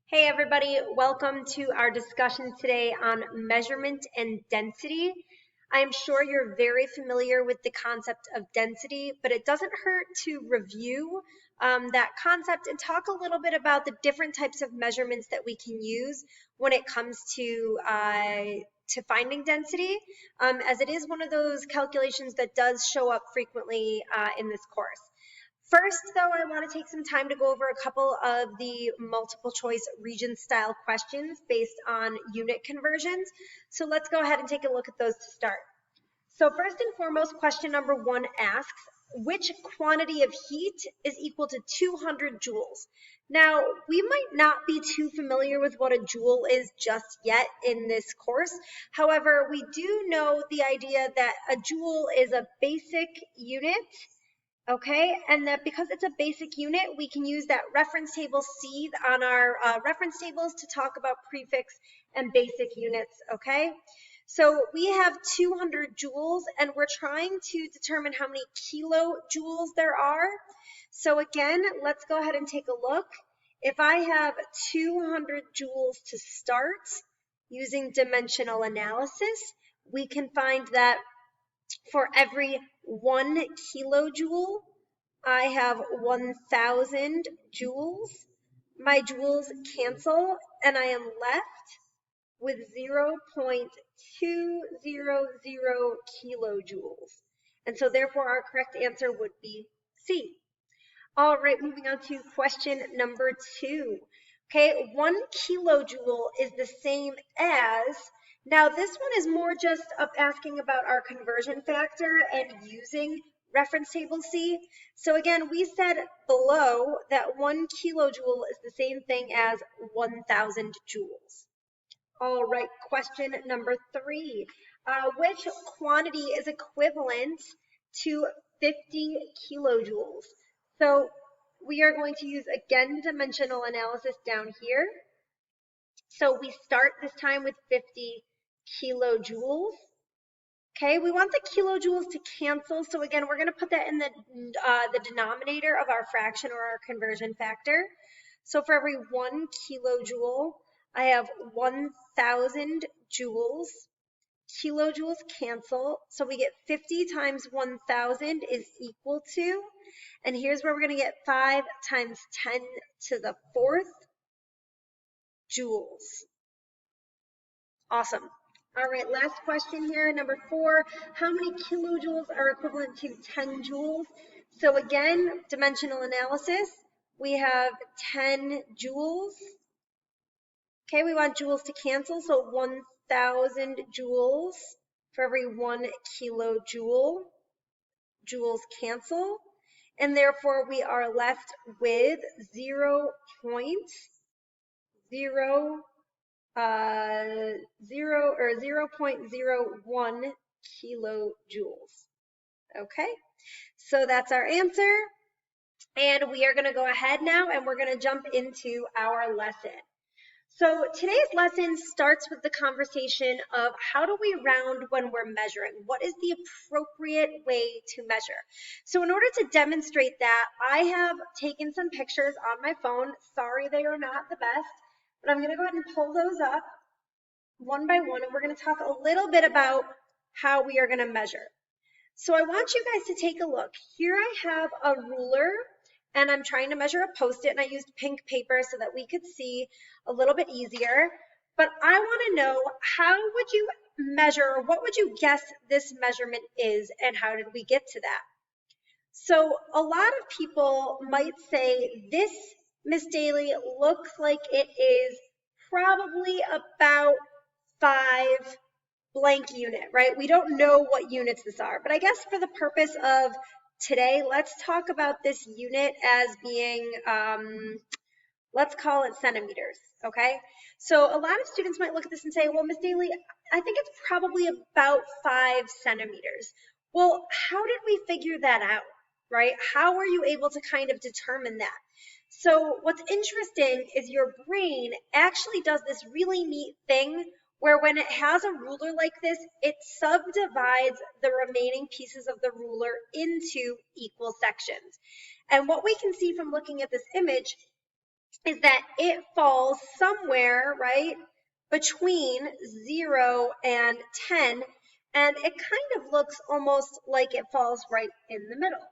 Hey everybody, welcome to our discussion today on measurement and density. I'm sure you're very familiar with the concept of density, but it doesn't hurt to review that concept and talk a little bit about the different types of measurements that we can use when it comes to finding density, as it is one of those calculations that does show up frequently in this course. First, though, I want to take some time to go over a couple of the multiple choice region style questions based on unit conversions. So let's go ahead and take a look at those to start. So first and foremost, question number 1 asks, which quantity of heat is equal to 200 joules? Now, we might not be too familiar with what a joule is just yet in this course. However, we do know the idea that a joule is a basic unit. Okay, and that because it's a basic unit, we can use that reference table C on our reference tables to talk about prefix and basic units, okay? So we have 200 joules, and we're trying to determine how many kilojoules there are. So again, let's go ahead and take a look. If I have 200 joules to start using dimensional analysis, we can find that for every 1 kilojoule, I have 1,000 joules. My joules cancel, and I am left with 0.200 kilojoules. And so therefore our correct answer would be C. All right, moving on to question number 2. Okay, 1 kilojoule is the same as, now this one is more just asking about our conversion factor and using reference table C. So again, we said below that 1 kilojoule is the same thing as 1,000 joules. All right, question number 3. Which quantity is equivalent to 50 kilojoules? So we are going to use, again, dimensional analysis down here. So we start this time with 50 kilojoules. Okay, we want the kilojoules to cancel. So again, we're going to put that in the denominator of our fraction or our conversion factor. So for every 1 kilojoule, I have 1,000 joules. Kilojoules cancel, so we get 50 times 1,000 is equal to, and here's where we're going to get 5 times 10 to the 4th joules. Awesome. All right, last question here, number 4. How many kilojoules are equivalent to 10 joules? So again, dimensional analysis, we have 10 joules. Okay, we want joules to cancel, so 1,000 joules for every 1 kilojoule. Joules cancel, and therefore we are left with 0.001 kilojoules. Okay, so that's our answer, and we are going to go ahead now and we're going to jump into our lesson. So today's lesson starts with the conversation of how do we round when we're measuring? What is the appropriate way to measure? So in order to demonstrate that, I have taken some pictures on my phone. Sorry, they are not the best, but I'm going to go ahead and pull those up one by one, and we're going to talk a little bit about how we are going to measure. So I want you guys to take a look. Here I have a ruler, and I'm trying to measure a Post-it, and I used pink paper so that we could see a little bit easier. But I want to know, how would you measure, or what would you guess this measurement is, and how did we get to that? So a lot of people might say, this, Miss Daly, looks like it is probably about 5 blank unit, right? We don't know what units this are, but I guess for the purpose of today, let's talk about this unit as being, let's call it centimeters, okay? So a lot of students might look at this and say, well, Miss Daly, I think it's probably about 5 centimeters. Well, how did we figure that out, right? How were you able to kind of determine that? So what's interesting is your brain actually does this really neat thing where when it has a ruler like this, it subdivides the remaining pieces of the ruler into equal sections. And what we can see from looking at this image is that it falls somewhere, right, between 0 and 10, and it kind of looks almost like it falls right in the middle.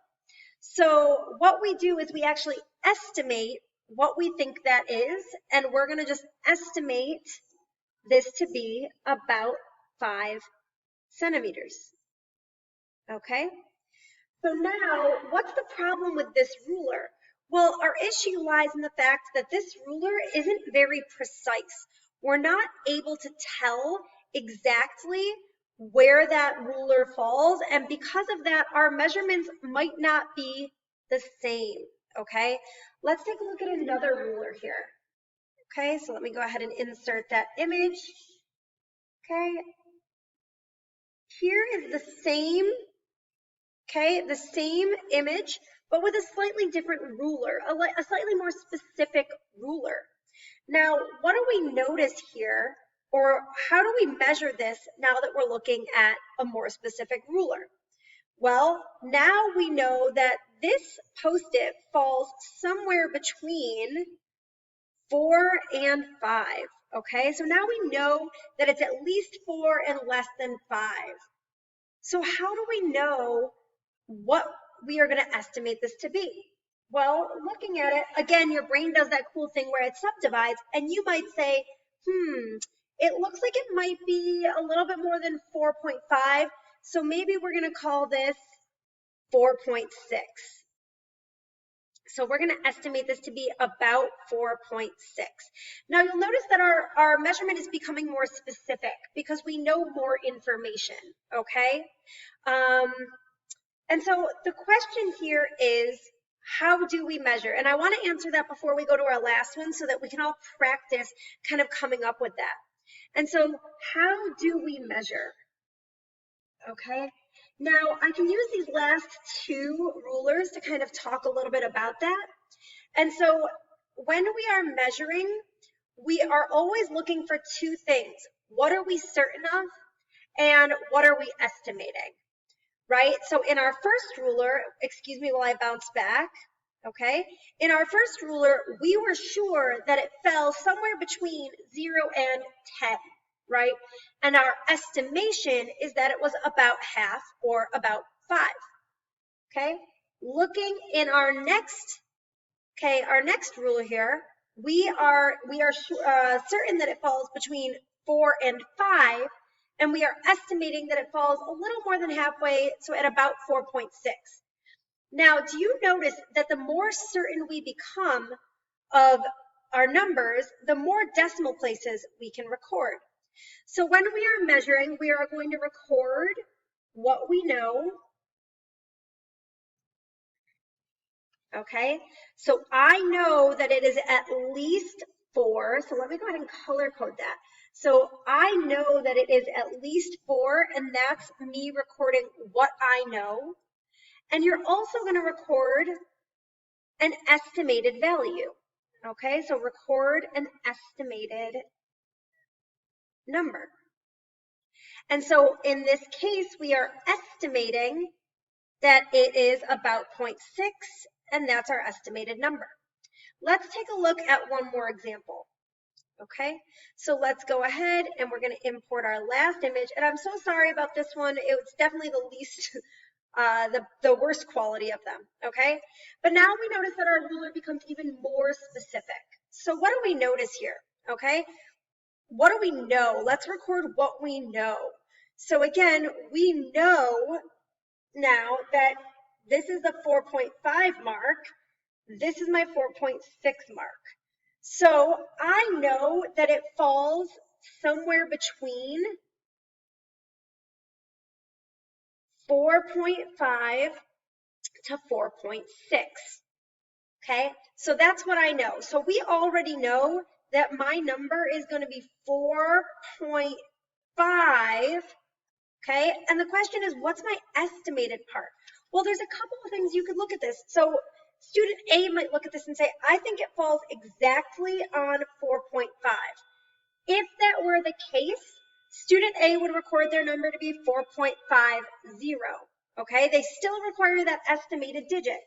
So what we do is we actually estimate what we think that is, and we're going to just estimate this to be about 5 centimeters. Okay? So now, what's the problem with this ruler? Well, our issue lies in the fact that this ruler isn't very precise. We're not able to tell exactly where that ruler falls, and because of that, our measurements might not be the same, okay? Let's take a look at another ruler here. Okay, so let me go ahead and insert that image. Okay, here is the same, okay, the same image, but with a slightly different ruler, a slightly more specific ruler. Now, what do we notice here, or how do we measure this now that we're looking at a more specific ruler? Well, now we know that this Post-it falls somewhere between 4 and 5, okay? So now we know that it's at least 4 and less than 5. So how do we know what we are going to estimate this to be? Well, looking at it, again, your brain does that cool thing where it subdivides, and you might say, it looks like it might be a little bit more than 4.5, so maybe we're going to call this 4.6. So we're going to estimate this to be about 4.6. Now you'll notice that our measurement is becoming more specific because we know more information, okay? And so the question here is, how do we measure? And I want to answer that before we go to our last one so that we can all practice kind of coming up with that. And so how do we measure? Okay, now I can use these last two rulers to kind of talk a little bit about that. And so when we are measuring, we are always looking for two things. What are we certain of? And what are we estimating? Right? So in our first ruler, excuse me while I bounce back, okay? In our first ruler, we were sure that it fell somewhere between 0 and 10, right? And our estimation is that it was about half or about 5, okay? Looking in our next ruler here, we are certain that it falls between 4 and 5, and we are estimating that it falls a little more than halfway, so at about 4.6. Now, do you notice that the more certain we become of our numbers, the more decimal places we can record? So when we are measuring, we are going to record what we know. Okay, so I know that it is at least 4, so let me go ahead and color code that. So I know that it is at least 4, and that's me recording what I know. And you're also going to record an estimated value. Okay, so record an estimated number. And so in this case, we are estimating that it is about 0.6, and that's our estimated number. Let's take a look at one more example. Okay, so let's go ahead and we're going to import our last image. And I'm so sorry about this one. It was definitely the least, the worst quality of them. Okay, but now we notice that our ruler becomes even more specific. So what do we notice here? Okay, what do we know? Let's record what we know. So again, we know now that this is the 4.5 mark. This is my 4.6 mark. So I know that it falls somewhere between 4.5 to 4.6. Okay, so that's what I know. So we already know that my number is going to be 4.5. Okay, and the question is, what's my estimated part? Well, there's a couple of things you could look at this. So student A might look at this and say, I think it falls exactly on 4.5. If that were the case, student A would record their number to be 4.50. Okay, they still require that estimated digit.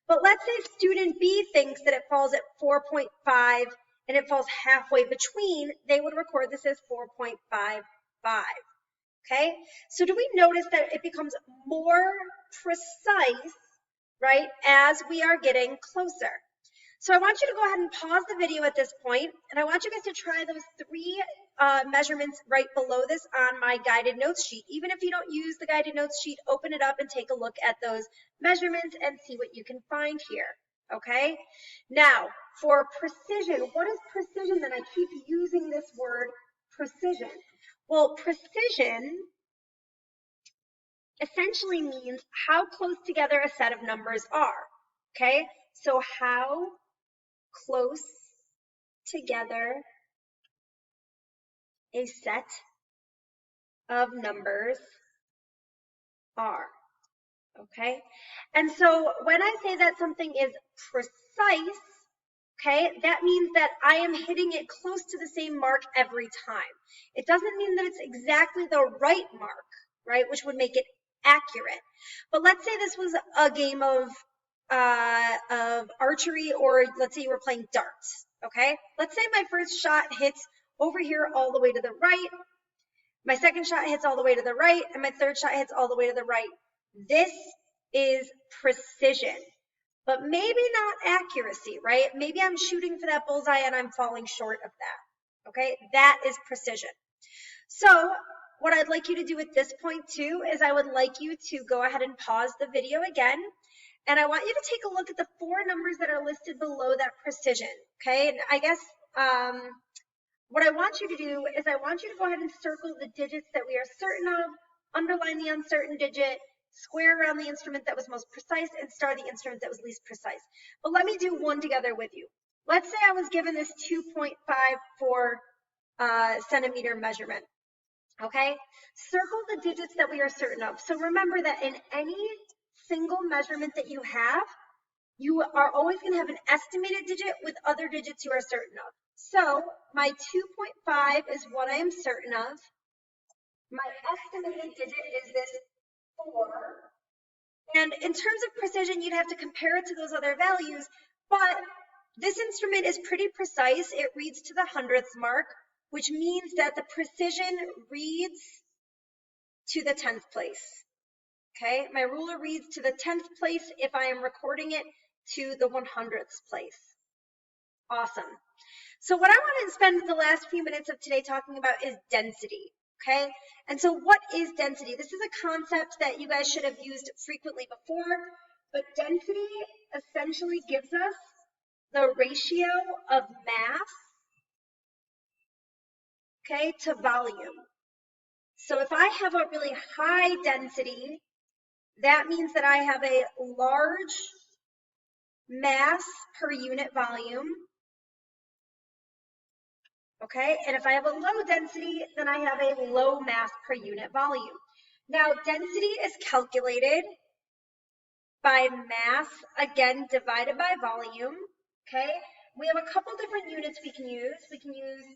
But let's say student B thinks that it falls at 4.5 and it falls halfway between, they would record this as 4.55. Okay, so do we notice that it becomes more precise, right, as we are getting closer? So I want you to go ahead and pause the video at this point, and I want you guys to try those 3 measurements right below this on my guided notes sheet. Even if you don't use the guided notes sheet, open it up and take a look at those measurements and see what you can find here, okay? Now, for precision, what is precision? Then I keep using this word precision. Well, precision essentially means how close together a set of numbers are, okay? So how close together a set of numbers are, okay? And so when I say that something is precise, okay, that means that I am hitting it close to the same mark every time. It doesn't mean that it's exactly the right mark, right, which would make it accurate. But let's say this was a game of archery, or let's say you were playing darts, okay? Let's say my first shot hits over here all the way to the right, my second shot hits all the way to the right, and my third shot hits all the way to the right. This is precision, but maybe not accuracy, right? Maybe I'm shooting for that bullseye and I'm falling short of that, okay? That is precision. So what I'd like you to do at this point too is I would like you to go ahead and pause the video again, and I want you to take a look at the 4 numbers that are listed below that precision, okay? And I guess what I want you to do is I want you to go ahead and circle the digits that we are certain of, underline the uncertain digit, square around the instrument that was most precise, and star the instrument that was least precise. But let me do one together with you. Let's say I was given this 2.54 centimeter measurement, okay? Circle the digits that we are certain of. So remember that in any single measurement that you have, you are always going to have an estimated digit with other digits you are certain of. So my 2.5 is what I am certain of. My estimated digit is this 4. And in terms of precision, you'd have to compare it to those other values, but this instrument is pretty precise. It reads to the 100th mark, which means that the precision reads to the 10th place. Okay, my ruler reads to the 10th place if I am recording it to the 100th place. Awesome. So what I want to spend the last few minutes of today talking about is density, okay? And so what is density? This is a concept that you guys should have used frequently before, but density essentially gives us the ratio of mass, okay, to volume. So if I have a really high density, that means that I have a large mass per unit volume. Okay, and if I have a low density, then I have a low mass per unit volume. Now, density is calculated by mass, again, divided by volume, okay? We have a couple different units we can use. We can use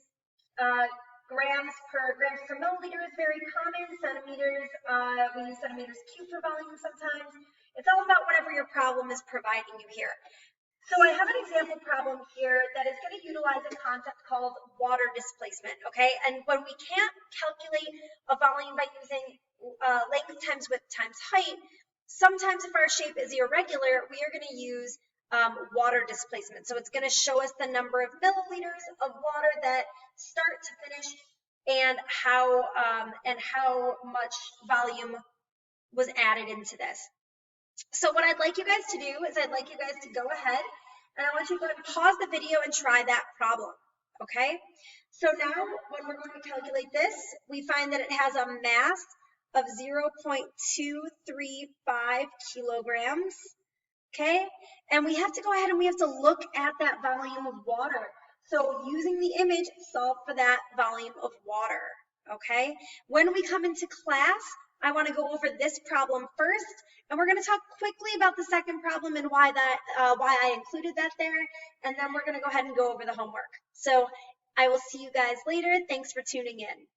grams per milliliter is very common. Centimeters, we use centimeters cubed per volume sometimes. It's all about whatever your problem is providing you here. So I have an example problem here that is going to utilize a concept called water displacement, okay? And when we can't calculate a volume by using length times width times height, sometimes if our shape is irregular, we are going to use water displacement. So it's going to show us the number of milliliters of water that start to finish and how much volume was added into this. So what I'd like you guys to do is I'd like you guys to go ahead and I want you to go ahead and pause the video and try that problem, okay? So now when we're going to calculate this, we find that it has a mass of 0.235 kilograms, okay? And we have to go ahead and we have to look at that volume of water. So using the image, solve for that volume of water, okay? When we come into class, I want to go over this problem first, and we're going to talk quickly about the second problem and why I included that there, and then we're going to go ahead and go over the homework. So I will see you guys later. Thanks for tuning in.